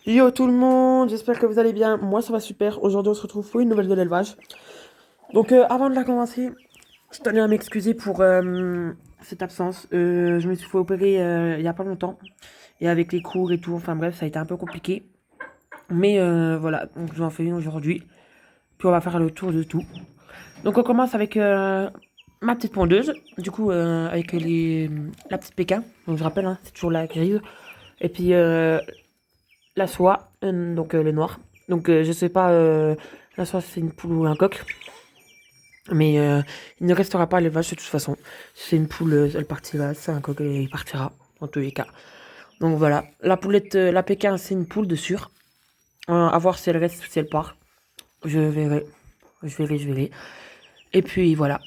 Yo tout le monde, j'espère que vous allez bien. Moi ça va super. Aujourd'hui on se retrouve pour une nouvelle de l'élevage. Donc avant de la commencer, je tenais à m'excuser pour cette absence. Je me suis fait opérer il y a pas longtemps. Et avec les cours et tout, enfin bref, ça a été un peu compliqué. Mais voilà, donc j'en fais une aujourd'hui. Puis on va faire le tour de tout. Donc on commence avec ma petite pondeuse. Du coup avec la petite Pékin. Donc je rappelle, hein, c'est toujours la grise. Et puis la soie, donc le noir. Donc je sais pas, la soie c'est une poule ou un coq, mais il ne restera pas à l'élevage de toute façon. C'est une poule, elle partira, c'est un coq, il partira, dans tous les cas. Donc voilà, la poulette, la Pékin c'est une poule de sûr. À voir si elle reste ou si elle part. Je verrai, je verrai. Et puis voilà.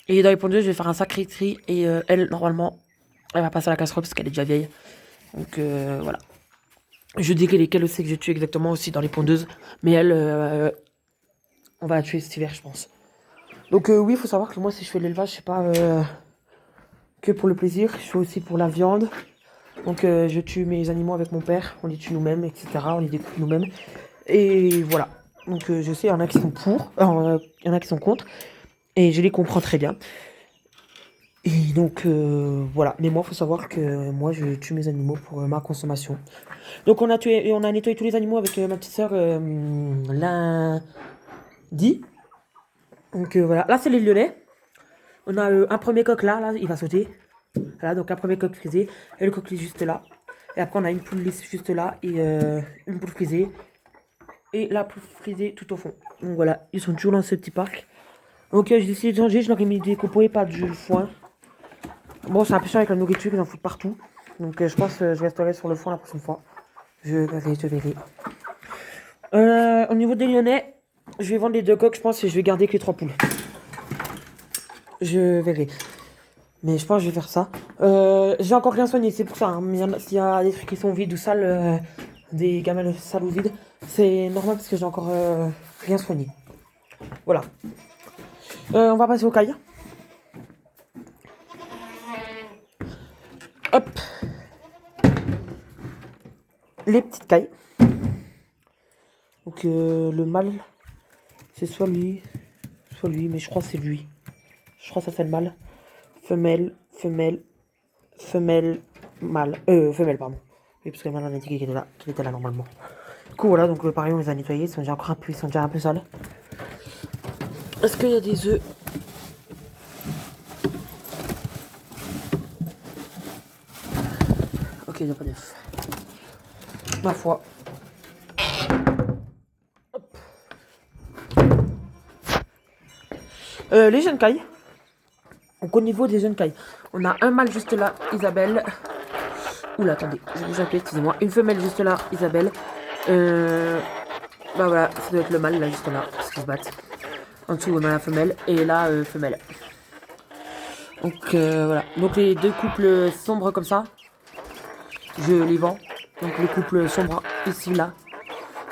Et dans les pondeuses, je vais faire un sacré tri. Et elle, normalement, elle va passer à la casserole parce qu'elle est déjà vieille. Donc voilà. Je dirai lesquelles c'est que j'ai tué exactement aussi dans les pondeuses. Mais elle, on va la tuer cet hiver, je pense. Donc oui, il faut savoir que moi, si je fais de l'élevage, c'est pas que pour le plaisir. Je fais aussi pour la viande. Donc je tue mes animaux avec mon père. On les tue nous-mêmes, etc. On les découpe nous-mêmes. Et voilà. Donc je sais, il y en a qui sont pour, il y en a qui sont contre. Et je les comprends très bien. Et donc voilà. Mais moi, il faut savoir que moi, je tue mes animaux pour ma consommation. Donc on a tué, et on a nettoyé tous les animaux avec ma petite sœur lundi. Donc voilà. Là, c'est les Lyonnais. On a un premier coq là, il va sauter. Voilà, donc un premier coq frisé. Et le coq est juste là. Et après, on a une poule lisse juste là. Et une poule frisée. Et la poule frisée tout au fond. Donc voilà, ils sont toujours dans ce petit parc. Donc j'ai décidé de changer. Je leur ai mis des copeaux et pas du foin. Bon, c'est un peu chiant avec la nourriture, ils en foutent partout. Donc je pense que je resterai sur le foin la prochaine fois. Je verrai, je verrai. Au niveau des Lyonnais, je vais vendre les deux coqs, je pense, et je vais garder que les trois poules. Je verrai. Mais je pense que je vais faire ça. J'ai encore rien soigné, c'est pour ça. Hein. S'il y a des trucs qui sont vides ou sales, des gamelles sales ou vides, c'est normal parce que j'ai encore rien soigné. Voilà. On va passer aux cailles. Hop. Les petites cailles. Donc le mâle, c'est soit lui, mais je crois que c'est lui. Je crois que ça c'est le mâle. Femelle, femelle, femelle, mâle. Femelle, pardon. Oui, parce que le mâle on a indiqué qu'il était là normalement. Du coup, voilà, donc pareil, on les a nettoyés. Ils sont déjà encore un peu, ils sont déjà un peu sales. Est-ce qu'il y a des œufs? Ok, il n'y a pas d'œufs. Ma foi. Les jeunes cailles. Donc au niveau des jeunes cailles, on a un mâle juste là, Isabelle. Oula, attendez, je vous appelle, excusez-moi. Une femelle juste là, Isabelle. Bah voilà, ça doit être le mâle là, juste là, parce qu'ils se battent. En dessous, on a la femelle, et là, femelle. Donc voilà. Donc les deux couples sombres comme ça, je les vends. Donc les couples sombres ici, là.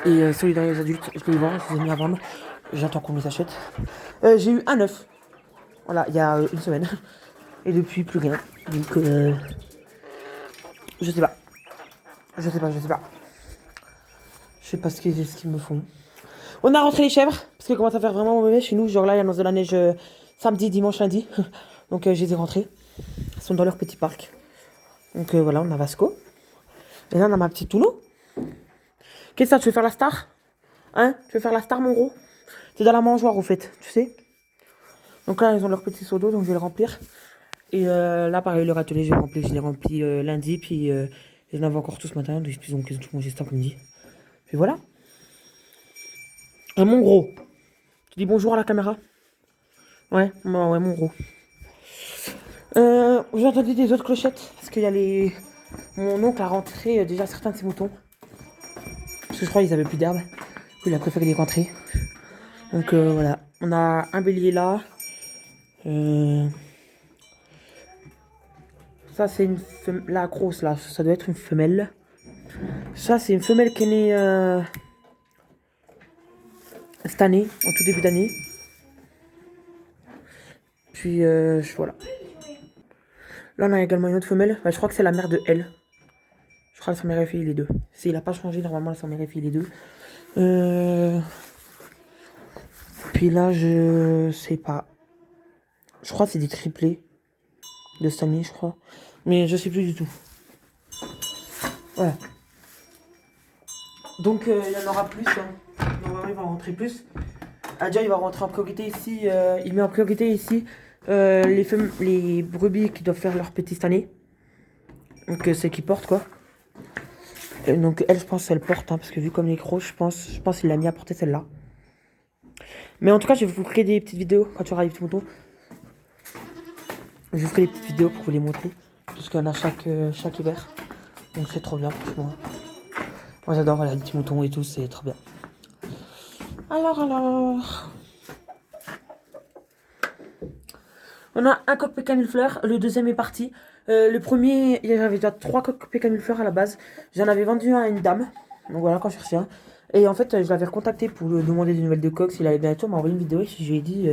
Et celui dans les adultes, je les vends, je les ai mis à vendre. J'attends qu'on les achète. J'ai eu un œuf. Voilà, il y a une semaine. Et depuis, plus rien. Donc je sais pas. Je sais pas, je sais pas. Je sais pas ce qu'ils me font. On a rentré les chèvres, parce que commence à faire vraiment mauvais chez nous. Genre là, il y a de la neige samedi, dimanche, lundi. Donc je les ai rentrés. Ils sont dans leur petit parc. Donc voilà, on a Vasco. Et là, on a ma petite Touno. Qu'est-ce que ça, tu veux faire la star? Hein? Tu veux faire la star, mon gros? C'est dans la mangeoire, au fait, tu sais. Donc là, ils ont leur petit seau d'eau, donc je vais le remplir. Et là, pareil, le râtelier, je l'ai rempli lundi, puis j'en avais encore tout ce matin, donc ils ont tout mangé cet après-midi. Puis voilà. Mon gros. Tu dis bonjour à la caméra? Ouais, ouais, mon gros. J'ai entendu des autres clochettes, parce qu'il y a les... Mon oncle a rentré déjà certains de ses moutons. Parce que je crois qu'ils avaient plus d'herbe. Il a préféré les rentrer. Donc voilà. On a un bélier là. Ça c'est une femelle. La grosse là, ça doit être une femelle. Ça c'est une femelle qui est née cette année, en tout début d'année. Puis voilà. Là on a également une autre femelle. Bah, je crois que c'est la mère de elle. Je crois que ça m'aurait fait les deux. S'il a pas changé, normalement, ça m'aurait fait les deux. Puis là, je sais pas. Je crois que c'est des triplés de cette année, je crois. Mais je sais plus du tout. Voilà. Donc, il y en aura plus. Hein. Normalement, il va rentrer plus. Adja, il va rentrer en priorité ici. Il met en priorité ici les brebis qui doivent faire leur petit cette année. Donc, c'est qui portent, quoi. Donc, elle, je pense, elle porte. Hein, parce que vu comme les gros, je pense qu'il l'a mis à porter celle-là. Mais en tout cas, je vais vous créer des petites vidéos quand tu auras les petits moutons. Je vous ferai des petites vidéos pour vous les montrer. Parce qu'il y en a chaque hiver. Donc c'est trop bien, franchement. Moi j'adore, voilà, les petits moutons et tout, c'est trop bien. Alors. On a un coq pécanifleur, le deuxième est parti. Le premier, il y avait déjà 3 coqs pécanifleurs à la base. J'en avais vendu un à une dame. Donc voilà, quand je cherchais un. Et en fait, je l'avais recontacté pour lui demander des nouvelles de coq. S'il allait bientôt m'a envoyé une vidéo et je lui ai dit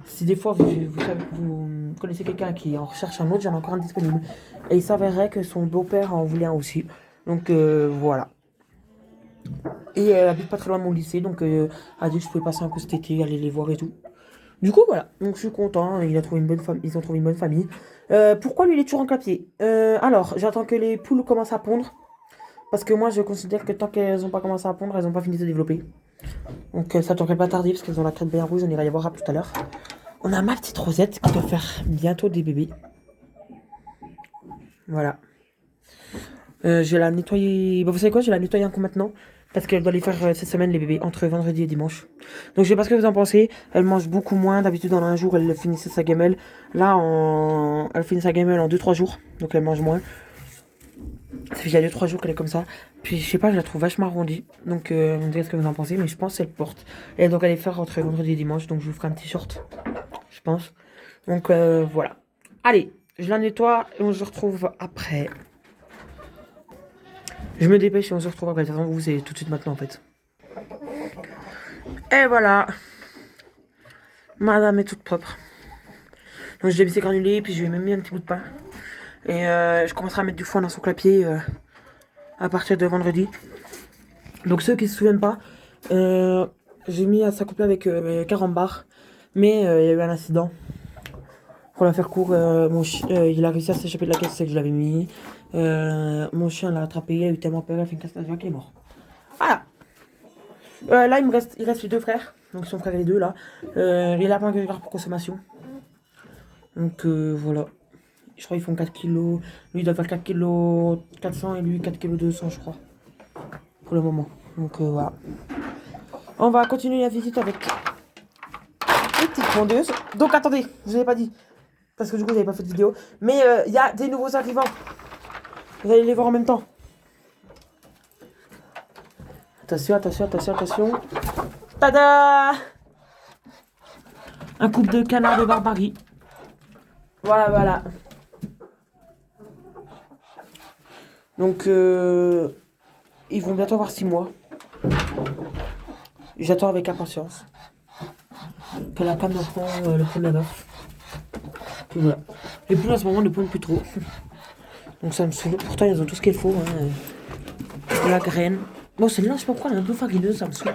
si des fois vous connaissez quelqu'un qui en recherche un autre, j'en ai encore un disponible. Et il s'avérait que son beau-père en voulait un aussi. Donc voilà. Et elle habite pas très loin de mon lycée, donc elle a dit que je pouvais passer un coup cet été, aller les voir et tout. Du coup, voilà. Donc je suis content, ils ont trouvé une bonne famille. Pourquoi lui, il est toujours en clapier? Alors, j'attends que les poules commencent à pondre. Parce que moi, je considère que tant qu'elles n'ont pas commencé à pondre, elles n'ont pas fini de se développer. Donc ça devrait pas tarder, parce qu'elles ont la crête bien rouge, on ira y voir tout à l'heure. On a ma petite Rosette qui doit faire bientôt des bébés. Voilà. Je vais la nettoyer. Bah, vous savez quoi, je vais la nettoyer un coup maintenant. Parce qu'elle doit les faire cette semaine, les bébés, entre vendredi et dimanche. Donc je sais pas ce que vous en pensez. Elle mange beaucoup moins. D'habitude, dans un jour, elle finissait sa gamelle. Là, elle finit sa gamelle en 2-3 jours. Donc elle mange moins. Ça fait déjà 2-3 jours qu'elle est comme ça. Puis je sais pas, je la trouve vachement arrondie. Donc vous me direz ce que vous en pensez. Mais je pense qu'elle porte. Et donc elle va les faire entre vendredi et dimanche. Donc je vous ferai un petit short. Je pense. Donc voilà. Allez, je la nettoie et on se retrouve après. Je me dépêche et on se retrouve après. De toute façon, vous, c'est tout de suite maintenant en fait. Et voilà. Madame est toute propre. Donc je l'ai mis granulé, puis je lui ai même mis un petit bout de pain. Et je commencerai à mettre du foin dans son clapier à partir de vendredi. Donc ceux qui se souviennent pas, j'ai mis à s'accoupler avec Carambar. Mais il y a eu un incident. Pour la faire court, il a réussi à s'échapper de la caisse, c'est que je l'avais mis. Mon chien l'a attrapé, il a eu tellement peur, il a fait une casse cardiaque, il est mort. Voilà. Là, il reste les 2 frères. Donc son frère et les 2 là. Les lapins que je garde pour consommation. Donc voilà. Je crois qu'ils font 4 kilos. Lui, il doit faire 4 kilos 400 et lui 4 kilos 200, je crois. Pour le moment. Donc voilà. On va continuer la visite avec les petites pondeuses. Donc attendez, je vous avais pas dit. Parce que du coup, j'avais pas fait de vidéo. Mais il y a des nouveaux arrivants. Vous allez les voir en même temps. Attention. Tada! Un couple de canards de barbarie. Voilà. Donc, ils vont bientôt avoir 6 mois. J'attends avec impatience que la femme d'enfant le prenne là-bas. Puis voilà. Les poules en ce moment ne pondent plus trop. Donc ça me saoule. Pourtant, ils ont tout ce qu'il faut. Hein. La graine. Bon, celle-là, je sais pas pourquoi, elle est un peu farineuse, ça me saoule.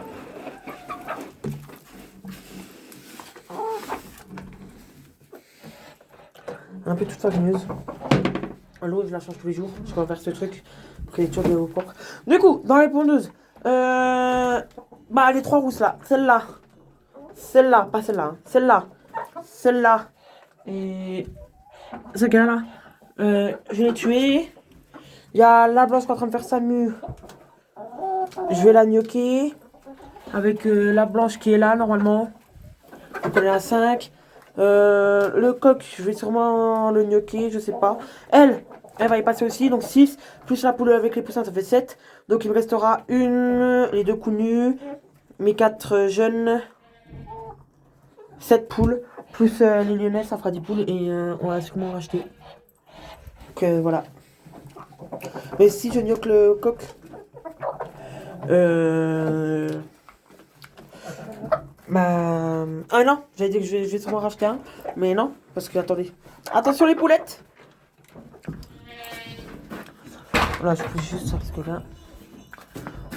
Un peu toute farineuse. L'eau, je la change tous les jours. Je renverse ce truc pour qu'elle ait toujours de l'eau propre. Du coup, dans les pondeuses, les 3 rousses là. Celle-là, pas celle-là. Hein. Celle-là. Et ce gars-là. Je l'ai tué. Il y a la blanche qui est en train de faire sa mue. Je vais la gnoccher. Avec la blanche qui est là, normalement. Donc on est à 5. Le coq, je vais sûrement le gnoccher, je sais pas. Elle va y passer aussi, donc 6. Plus la poule avec les poussins, ça fait 7. Donc il me restera les 2 coups nus. Mes 4 jeunes. 7 poules. Plus les lyonnaises, ça fera 10 poules. Et on va sûrement racheter. Donc voilà. Mais si je gnocche le coq. Ah non, j'allais dire que je vais sûrement racheter un. Mais non, parce que attendez. Attention les poulettes. Là, je pousse juste ça parce que là...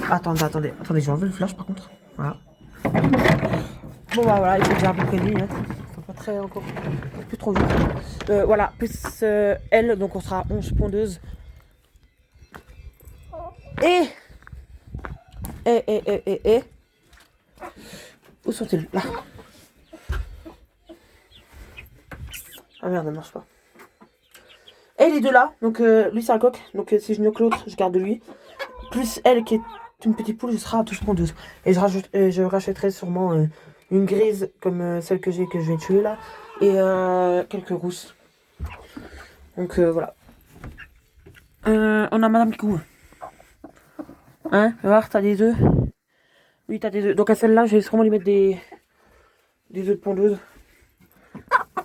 Attendez, j'ai enlevé le flash par contre. Voilà. Bon bah voilà, il faut déjà à peu près nuit, hein. Faut pas très encore. Plus trop vite. Voilà, plus elle, donc on sera 11 pondeuses. Et... Où sont-ils? Là. Ah merde, elle marche pas. Et les deux là, donc lui c'est un coq, donc si je mieux que l'autre, je garde lui. Plus elle qui est une petite poule, je serai à 12 pondeuses. Et je rachèterai sûrement une grise comme celle que je vais tuer là. Et quelques rousses. Donc voilà. On a Madame qui couvre. Hein, va voir, t'as des œufs? Oui, t'as des œufs. Donc à celle-là, je vais sûrement lui mettre des œufs de pondeuse.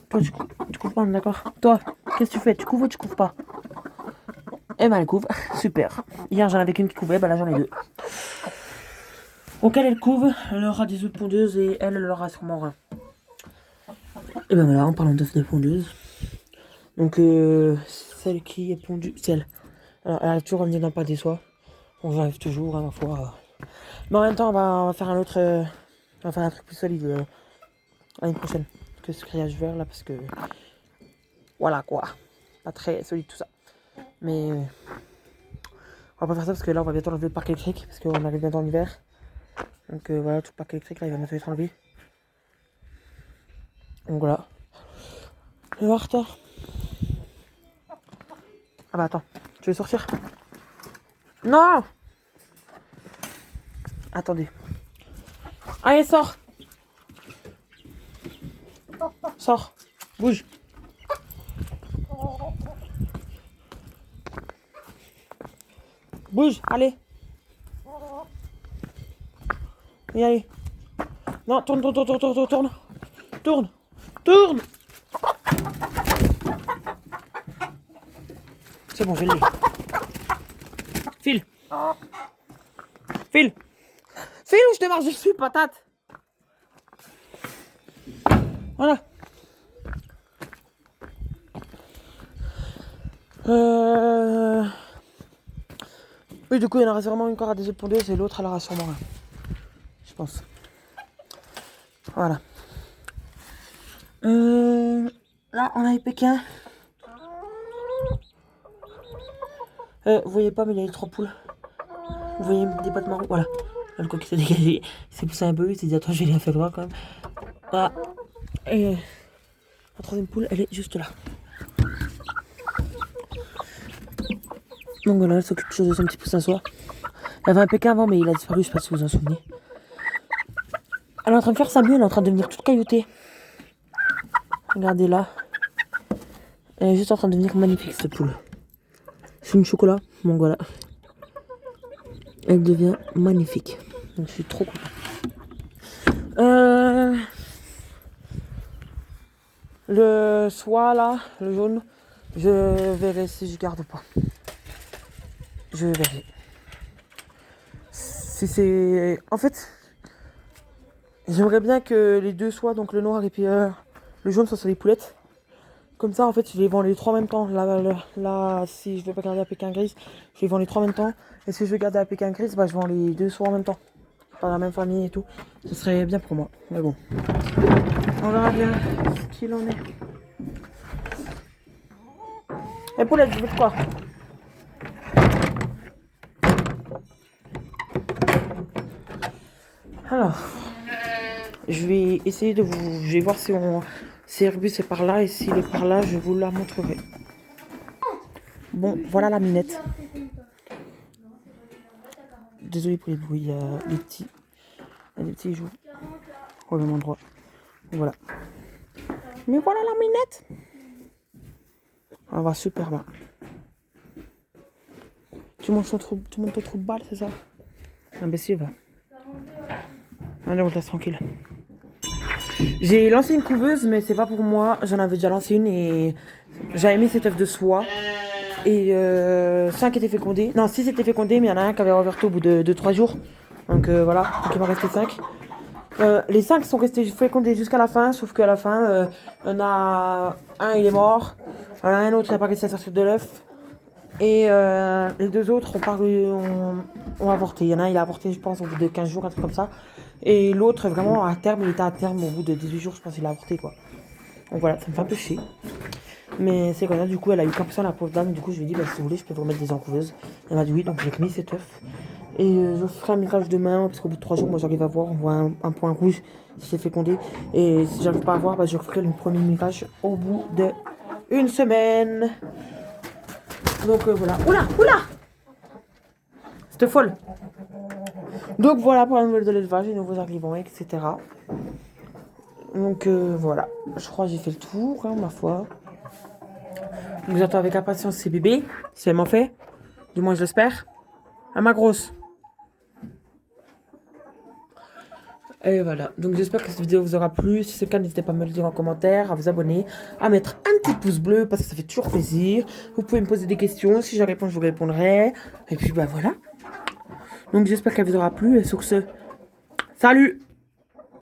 Toi, tu couvres pas, d'accord? Toi, qu'est-ce que tu fais? Tu couvres ou tu couvres pas? Eh ben, elle couvre. Super. Hier, j'en avais qu'une qui couvait, bah là, j'en ai deux. Donc elle couve, elle aura des œufs de pondeuse et elle aura sûrement un. Et ben voilà, en parlant d'œufs de pondeuse. Donc celle qui est pondue, celle. Alors, elle a toujours revenu dans le pâté soie. On rêve toujours à la fois. Mais en même temps, on va faire un autre. On va faire un truc plus solide l'année prochaine que ce grillage vert là parce que. Voilà quoi. Pas très solide tout ça. Mais. On va pas faire ça parce que là on va bientôt enlever le parc électrique parce qu'on arrive bientôt en hiver. Donc voilà, tout le parc électrique là il va bientôt être enlevé. Donc voilà. Et voir toi. Ah bah attends, tu veux sortir? Non! Attendez. Allez, sors! Sors! Bouge! Bouge, allez! Et allez! Non, tourne! Tourne! Tourne! C'est bon, je l'ai. File! File! File ou je te marche dessus, patate! Voilà! Oui, du coup, il y en aura sûrement une encore à des œufs pondeuses et l'autre, elle aura sûrement un. Je pense. Voilà. Là, on a les Pékins. Vous voyez pas, mais il y a les 3 poules. Vous voyez des pattes marron. Voilà. Là, le coq s'est dégagé. Il s'est poussé un peu. Il s'est dit, attends, je vais les faire voir quand même. Voilà. Et la troisième poule, elle est juste là. Donc voilà, elle s'occupe toujours de son petit poussin soie. Il y avait un Pékin avant, mais il a disparu, je sais pas si vous vous en souvenez. Elle est en train de faire sa mue, elle est en train de devenir toute cailloutée. Regardez là. Elle est juste en train de devenir magnifique cette poule. C'est une chocolat, donc voilà. Elle devient magnifique. Donc je suis trop content. Le soie là, le jaune, je verrai si je garde ou pas. Je verrai. Si c'est... En fait, j'aimerais bien que les deux soient, donc le noir et puis le jaune, soient sur les poulettes. Comme ça, en fait, je les vends les trois en même temps. Là, si je veux pas garder la Pékin grise, je les vends les trois en même temps. Et si je veux garder la Pékin grise, bah, je vends les deux soirs en même temps. Pas la même famille et tout. Ce serait bien pour moi. Mais bon. On verra bien ce qu'il en est. Et poulette, je veux quoi? Alors, je vais essayer de vous... Je vais voir si Airbus est par là. Et s'il est par là, je vous la montrerai. Bon, voilà la minette. Désolé pour les bruits, il y a des petits joues au même endroit. Voilà. Mais voilà la minette. Elle va super là. Tu montes ton trou de balle, c'est ça? Imbécile, va. Allez, on te laisse tranquille. J'ai lancé une couveuse, mais c'est pas pour moi. J'en avais déjà lancé une et j'avais mis cet œuf de soie. Et 5 étaient fécondés. Non, 6 étaient fécondés, mais il y en a un qui avait reverté au bout de 3 jours. Donc voilà, donc il m'en restait 5. Les 5 sont restés fécondés jusqu'à la fin, sauf qu'à la fin, on a un, il est mort. Il y en a un autre, il n'a pas réussi à sortir de l'œuf. Et les deux autres ont avorté. Il y en a un, il a avorté, je pense, au bout de 15 jours, un truc comme ça. Et l'autre, vraiment, à terme, il était à terme au bout de 18 jours, je pense, il a avorté, quoi. Donc voilà, ça me fait un peu chier. Mais c'est comme ça, du coup, elle a eu qu'un la pauvre dame. Du coup, je lui ai dit, bah, si vous voulez, je peux vous remettre des encouveuses. Elle m'a dit oui, donc j'ai mis cet œuf. Et je ferai un mirage demain, parce qu'au bout de 3 jours, moi j'arrive à voir, on voit un point rouge si c'est fécondé. Et si j'arrive pas à voir, bah, je referai le premier mirage au bout de une semaine. Donc voilà. Oula, oula! C'était folle. Donc voilà pour la nouvelle de l'élevage, les nouveaux arrivants, etc. Donc voilà. Je crois que j'ai fait le tour, hein, ma foi. Donc j'attends avec impatience ces bébés, si elle m'en fait. Du moins, je l'espère. À ma grosse. Et voilà, donc j'espère que cette vidéo vous aura plu. Si c'est le cas, n'hésitez pas à me le dire en commentaire, à vous abonner, à mettre un petit pouce bleu parce que ça fait toujours plaisir. Vous pouvez me poser des questions, si j'y réponds, je vous répondrai. Et puis bah voilà. Donc j'espère qu'elle vous aura plu et sur ce, salut!